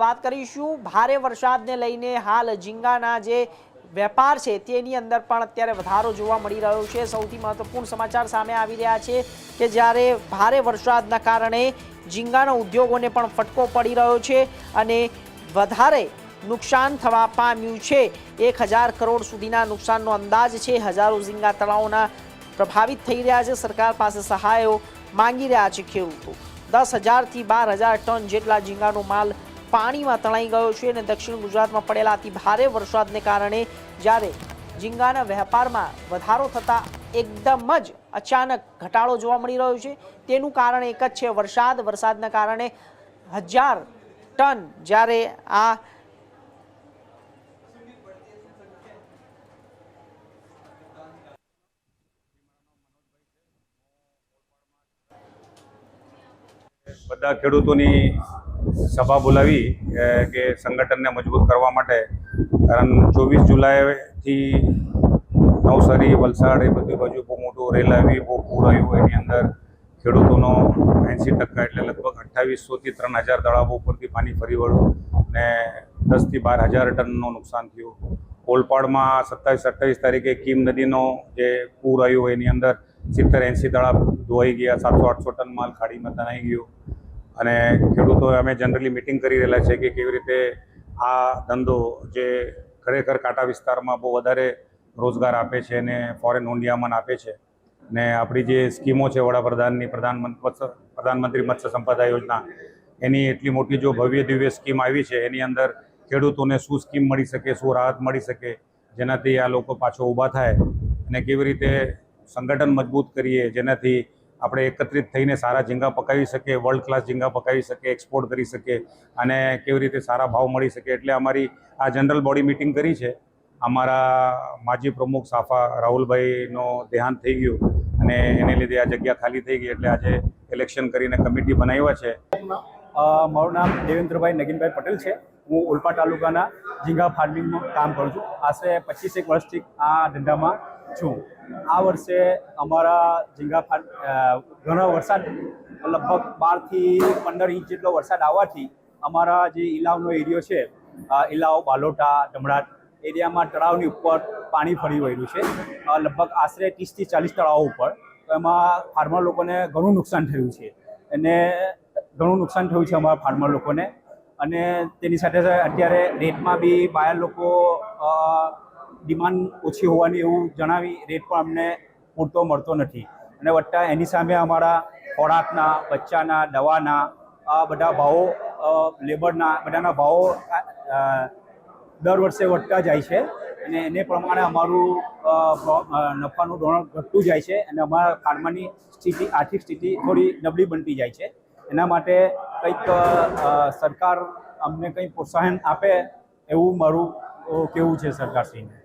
વાત કરીશું ભારે વરસાદને લઈને હાલ ઝીંગાના જે વેપાર છે તેની અંદર પણ અત્યારે વધારો જોવા મળી રહ્યો છે। સૌથી મહત્વપૂર્ણ સમાચાર સામે આવી રહ્યા છે કે જ્યારે ભારે વરસાદના કારણે ઝીંગાના ઉદ્યોગોને પણ ફટકો પડી રહ્યો છે અને વધારે નુકસાન થવા પામ્યું છે। 1000 કરોડ સુધીના નુકસાનનો અંદાજ છે। હજારો ઝીંગા તળાવોના પ્રભાવિત થઈ રહ્યા છે। સરકાર પાસે સહાયો માંગી રહ્યા છે ખેડૂતો। 10,000 થી 12,000 ટન જેટલા ઝીંગાનો માલ પાણીમાં તણાઈ ગયો છે અને દક્ષિણ ગુજરાતમાં પડેલા અતિ ભારે વરસાદને કારણે જ્યારે ઝીંગાના વેપારમાં વધારો થતાં એકદમ જ અચાનક ઘટાડો જોવા મળી રહ્યો છે। તેનું કારણ એક જ છે વરસાદના કારણે 1000 ટન જ્યારે આ બધા ખેડૂતોની સભા બોલાવી કે સંગઠનને મજબૂત કરવા માટે, કારણ 24 જુલાઈથી નવસારી વલસાડ એ બધી બાજુ બહુ મોટું રેલ આવી, બહુ પૂર આવ્યું। એની અંદર ખેડૂતોનો 80% એટલે લગભગ 2800થી 3000 તળાવો ઉપરથી પાણી ફરી વળ્યું ને 10 થી 12,000 ટનનું નુકસાન થયું। ઓલપાડમાં 27-28 તારીખે કીમ નદીનો જે પૂર આવ્યું એની અંદર 70-80 તળાવ ધોવાઈ ગયા, 700-800 ટન માલ ખાડીમાં તણાઈ ગયો। અને ખેડૂતો અમે જનરલી મિટિંગ કરી રહેલા છે કે કેવી રીતે આ ધંધો જે ખરેખર કાંઠા વિસ્તારમાં બહુ વધારે રોજગાર આપે છે અને ફોરેન હુંડિયામણ આપે છે ને આપણી જે સ્કીમો છે વડાપ્રધાનની પ્રધાનમંત્રી મત્સ્ય સંપદા યોજના, એની એટલી મોટી જો ભવ્ય દિવ્ય સ્કીમ આવી છે, એની અંદર ખેડૂતોને શું સ્કીમ મળી શકે, શું રાહત મળી શકે, જેનાથી આ લોકો પાછો ઊભા થાય અને કેવી રીતે સંગઠન મજબૂત કરીએ જેનાથી આપણે એકત્રિત થઈને સારા ઝીંગા પકાવી શકીએ, વર્લ્ડ ક્લાસ ઝીંગા પકાવી શકીએ, એક્સપોર્ટ કરી શકીએ અને કેવી રીતે સારા ભાવ મળી શકે। એટલે અમારી આ જનરલ બોડી મિટિંગ કરી છે। અમારા માજી પ્રમુખ સાફા રાહુલભાઈનો દેહાંત થઈ ગયું અને એને લીધે આ જગ્યા ખાલી થઈ ગઈ, એટલે આજે ઇલેક્શન કરીને કમિટી બનાવ્યા છે। મારું નામ દેવેન્દ્રભાઈ નગીનભાઈ પટેલ છે। હું ઓલપાડ તાલુકાના ઝીંગા ફાર્મિંગનું કામ કરું છું। આશરે 25 વર્ષથી આ ધંધામાં છું। આ વર્ષે અમારા ઝીંગા ઘણો વરસાદ, લગભગ 12 થી 15 ઇંચ જેટલો વરસાદ આવવાથી અમારા જે ઇલાવનો એરિયો છે, ઇલાવ, બાલોટા, ધમડાટ એરિયામાં તળાવની ઉપર પાણી ફરી વળ્યું છે। લગભગ આશરે 30 થી 40 તળાવો ઉપર। તો એમાં ફાર્મર લોકોને ઘણું નુકસાન થયું છે અને ઘણું નુકસાન થયું છે અમારા ફાર્મર લોકોને। અને તેની સાથે અત્યારે રેટમાં બી બાયર લોકો ડિમાન્ડ ઓછી હોવાની એવું જણાવી રેટ પણ અમને પૂરતો મળતો નથી અને વત્તા એની સામે અમારા ખોરાકના, બચ્ચાના, દવાના આ બધા ભાવો, લેબરના બધાના ભાવો દર વર્ષે વધતા જાય છે અને એને પ્રમાણે અમારું નફાનું ધોરણ ઘટતું જાય છે અને અમારા ફાર્મરની સ્થિતિ, આર્થિક સ્થિતિ થોડી નબળી બનતી જાય છે। એના માટે કંઈક સરકાર અમને કંઈ પ્રોત્સાહન આપે એવું મારું કહેવું છે સરકારશ્રીને।